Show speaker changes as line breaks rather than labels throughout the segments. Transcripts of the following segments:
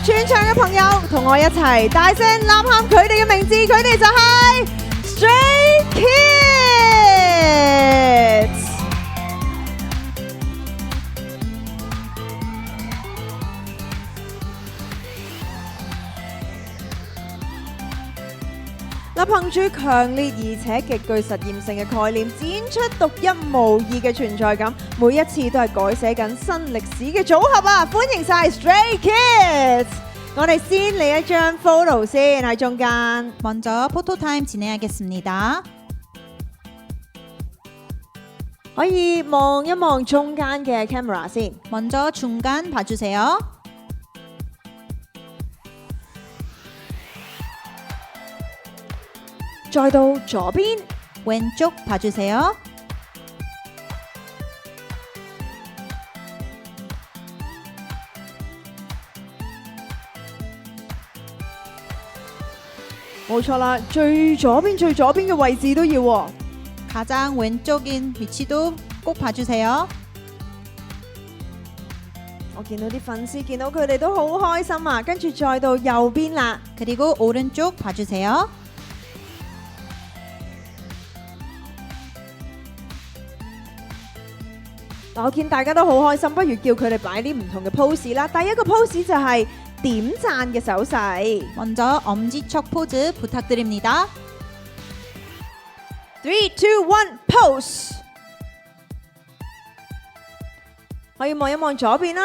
全場嘅朋友同我一齊大聲吶喊佢哋嘅名字，佢哋就係 Stray Kids。憑住強烈而且極具實驗性嘅概念，展出獨一無二嘅存在感，每一次都係改寫緊新歷史嘅組合啊！歡迎晒 Stray Kids！ 我哋先嚟一張 photo 先喺中間。
먼저 포토 타임 진행하겠습니다.
可以望一望中間嘅 camera 先。
먼저 중간 봐주세요.
再到左邊，
왼쪽 봐주세요.
冇錯啦，最左邊嘅位置都要喎。
가장 왼쪽인 위치도 꼭 봐주세요.
我見到啲粉絲見到佢哋都好開心啊！跟住再到右邊啦，
그리고 오른쪽 봐주세요.
我見大家都好開心，不如叫佢哋擺啲唔同嘅 pose 啦。第一個 pose 就係點讚嘅手勢。
먼저 엄지척 포즈 부탁드립니다.
3, 2, 1, pose。 可以望一望左邊啦。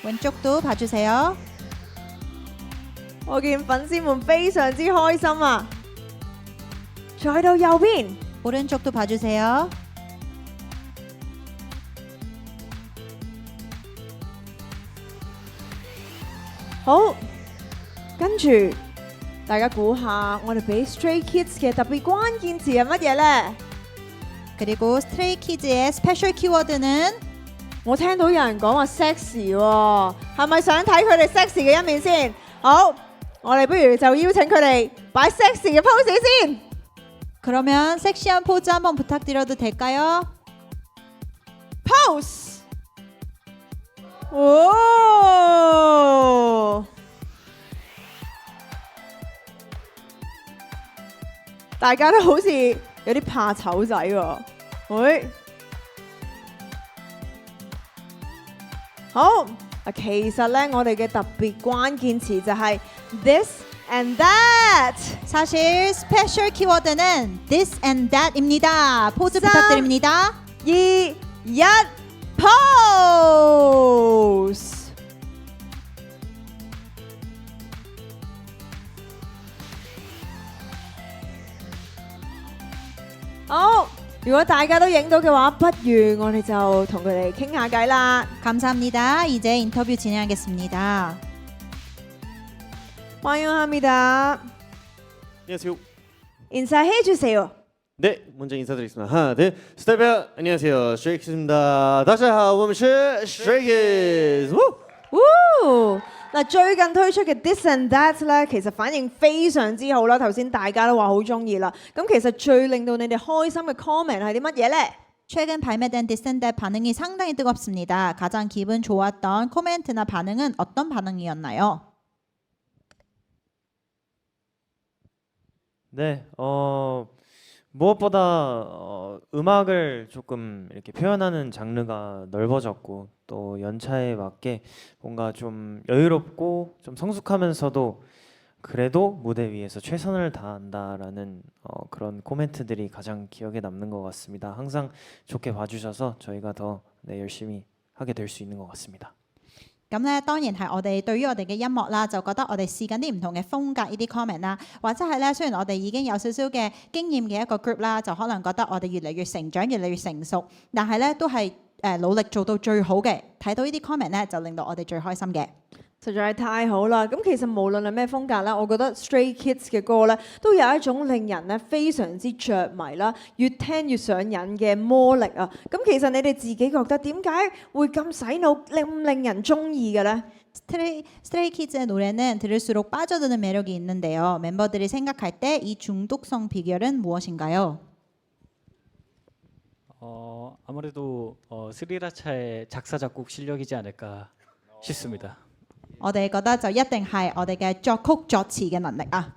왼쪽도 봐주세요.
我見粉絲們非常之開心啊！再到右邊，
오른쪽도 봐주세요.
好，跟住大家估下，我哋俾 Stray Kids 嘅特別關鍵詞係乜嘢呢？
그리고 스트레이 키즈의 스페셜 키워드는
我聽到有人講話 sexy 喎，係咪想睇佢哋 sexy 嘅一面先？好，我哋不如就邀請佢哋擺 sexy 嘅 pose 先。
그러면 섹시한 포즈 한번 부탁드려도 될까요?
pose。 哦，大家都好似有啲怕醜仔喎。喂，好啊，其實咧，我哋嘅特別關鍵詞就係 this and that。
사실 스페셜 키워드는 this and that입니다. 포즈 부탁드립니다.
2, 1, pose。 好，如果大家都影到嘅話，不如我哋就同佢哋傾下偈啦。
감사합니다. 이제 인터뷰 진행하겠습니다.
환영합니다.
안녕하세요.
인사해 주세요.
네, 먼저 인사드리겠습니다. 하나, 둘, 스타일베어 안녕하세요. 스트레이키즈입니다. 大家好，我們是 Stray Kids。
嗱，最近推出嘅 This and That 咧，其實反應非常之好啦。頭先大家都話好中意啦。咁其實最令到你哋開心嘅 comment 係啲乜嘢呢？
최근 발매된 This and That 반응이 상당히 뜨겁습니다. 가장 기분 좋았던 코멘트나 반응은 어떤 반응이었나요?
네, 무엇보다 음악을 조금 이렇게 표현하는 장르가 넓어졌고 또 연차에 맞게 뭔가 좀 여유롭고 좀 성숙하면서도 그래도 무대 위에서 최선을 다한다라는 그런 코멘트들이 가장 기억에 남는 것 같습니다. 항상 좋게 봐주셔서 저희가 더 열심히 하게 될 수 있는 것 같습니다.
咁咧當然係我哋對於我哋嘅音樂啦，就覺得我哋試緊啲唔同嘅風格呢啲 comment 啦，或者係咧雖然我哋已經有少少嘅經驗嘅一個 group 啦，就可能覺得我哋越嚟越成長，越嚟越成熟，但係咧都係努力做到最好嘅。睇到呢啲 comment 咧，就令到我哋最開心嘅。
實在係太好啦！咁其實無論係咩風格啦，我覺得 Stray Kids 嘅歌咧，都有一種令人咧非常之着迷啦，越聽越上癮嘅魔力啊！咁其實你哋自己覺得點解會咁洗腦，令人中意嘅咧？
스트레이 키즈의 노래는 들을수록 빠져드는 매력이 있는데요. 멤버들이 생각할 때 이 중독성 비결은 무엇인가요?
아무래도 스리라차의 작사 작곡 실력이지 않을까 싶습니다.
我哋覺得就一定係我哋嘅作曲作詞嘅能力啊。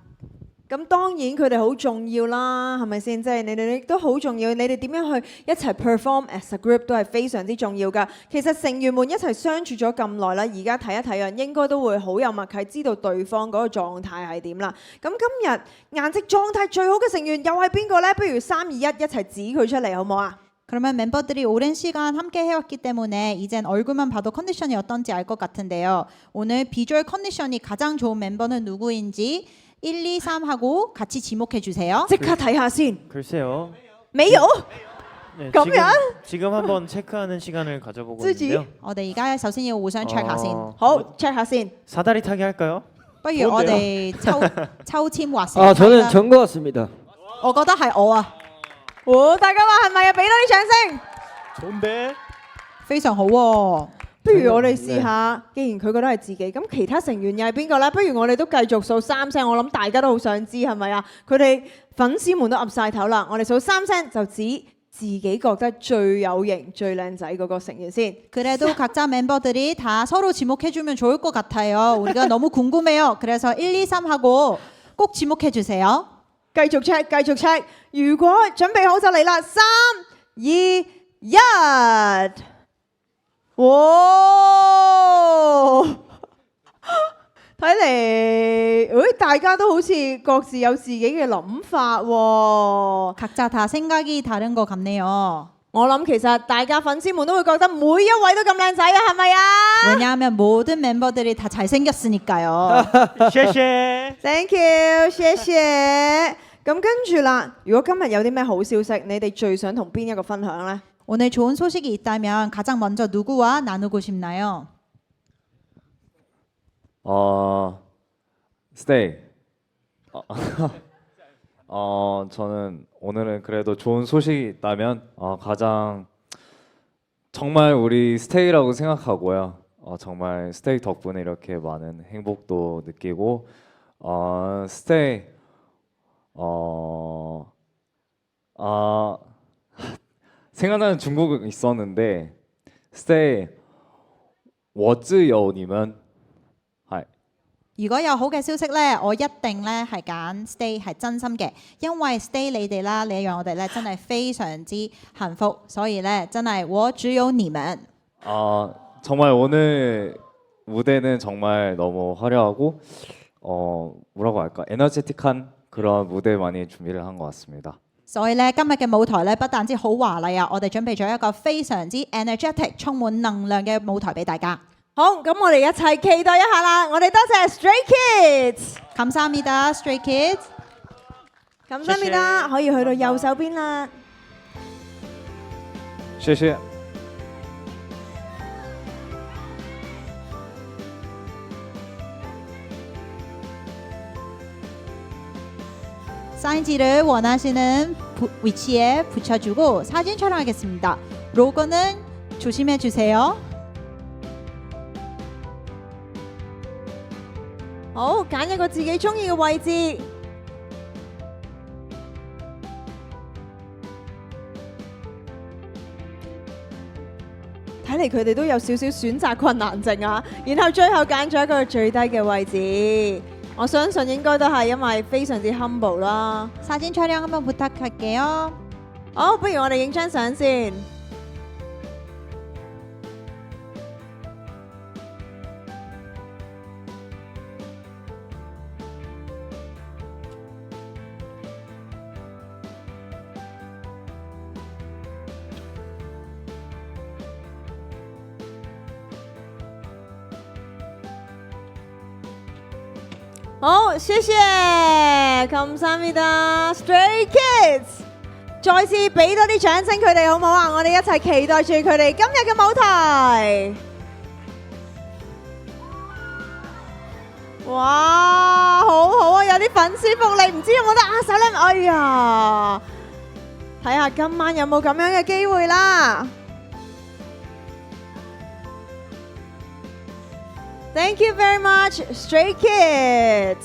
咁當然佢哋好重要啦，係咪先？即係你哋亦都好重要，你哋點樣去一齊 perform as a group 都係非常之重要㗎。其實成員們一齊相處咗咁耐啦，而家睇一睇啊，應該都會好有默契，知道對方嗰個狀態係點啦。咁今日顏值狀態最好嘅成員又係邊個呢？不如3、2、1一齊指佢出嚟好唔好啊？
그러면 멤버들이 오랜 시간 함께 해왔기 때문에 이젠 얼굴만 봐도 컨디션이 어떤지 알 것 같은데요. 오늘 비주얼 컨디션이 가장 좋은 멤버는 누구인지 1, 2, 3 하고 같이 지목해 주세요.
即刻睇下先。
글쎄요.
沒有？
네,
그러면?
지금 한번 체크하는 시간을 가져보고
쓰지?
있는데요.
我哋而家首先要互相 check 下先，
好 check 下先。
사다리 타기 할까요?
不如我哋抽籤劃成
아
題
저는
啦
전 것 같습니다.
我覺得係我啊，
大家話係咪啊？俾多啲掌聲。
좋은데?
非常好喎。
不如我哋試下，既然佢覺得係自己，咁其他成員又係邊個呢？不如我哋都繼續數3聲，我諗大家都好想知係咪啊？佢哋粉絲們都岌晒頭啦，我哋數3聲就指自己覺得最有型、最靚仔嗰個成員先。
그래도 각자 멤버들이 다 서로 지목해 주면 좋을 것 같아요. 우리가 너무 궁금해요. 그래서 1, 2, 3 하고 꼭 지목해 주세요.
繼續 check，繼續 check。如果準備好就嚟啦，3、2、1。哇！睇嚟，大家都好似各自有自己嘅諗法喎。
각자 다 생각이 다른 것 같네요.
我諗其實大家粉絲們都會覺得每一位都咁靚仔啊，係咪啊
왜냐하면 모든 멤버들이 다 잘생겼으니까요.
謝謝。
？Thank you，謝謝。咁跟住啦，如果今日有啲咩好消息，你哋最想同邊一個分享呢？
오늘 좋은 소식이 있다면 가장 먼저 누구와 나누고 싶나요?
스테이. 저는 오늘은 그래도 좋은 소식이 있다면 가장 정말 우리 스테이라고 생각하고요. 정말 스테이 덕분에 이렇게 많은 행복도 느끼고 스테이 생각나는 중국어 있었는데 스테이 我自由你們
如果有好嘅消息咧，我一定咧係揀 stay 係真心嘅，因為 stay 你哋啦，你讓我哋咧真係非常之幸福，所以咧真係我只有你們。
정말 오늘 무대는 정말 너무 화려하고 뭐라고 할까 에너제틱한 그런 무대 많이 준비를 한 것 같습니다.
所以咧今日嘅舞台咧不但止好華麗啊，我哋準備咗一個非常之 energetic 充滿能量嘅舞台俾大家。
好，咁我哋一齊期待一下啦！我哋多謝 Stray Kids，
감사합니다, Stray Kids。
감사합니다，可以去到右手邊啦。
謝謝。
사인지를 원하시는 위치에 붙여주고 사진 촬영하겠습니다. 로고는 조심해 주세요.
好，揀一個自己中意嘅位置。睇嚟佢哋都有少少選擇困難症啊，然後最後揀咗一個最低嘅位置。我相信應該都係因為非常之 humble 啦。
사진 촬영 한번 부탁할게요.
好，不如我哋影張相先。 好，謝謝，감사합니다 Stray Kids， 再次俾多啲掌聲佢哋好唔好啊？我哋一齊期待住佢哋今日嘅舞台。哇，好好啊！有啲粉絲福利，唔知有冇得握手咧？哎呀，睇下今晚有冇咁樣嘅機會啦。Thank you very much, Stray Kids.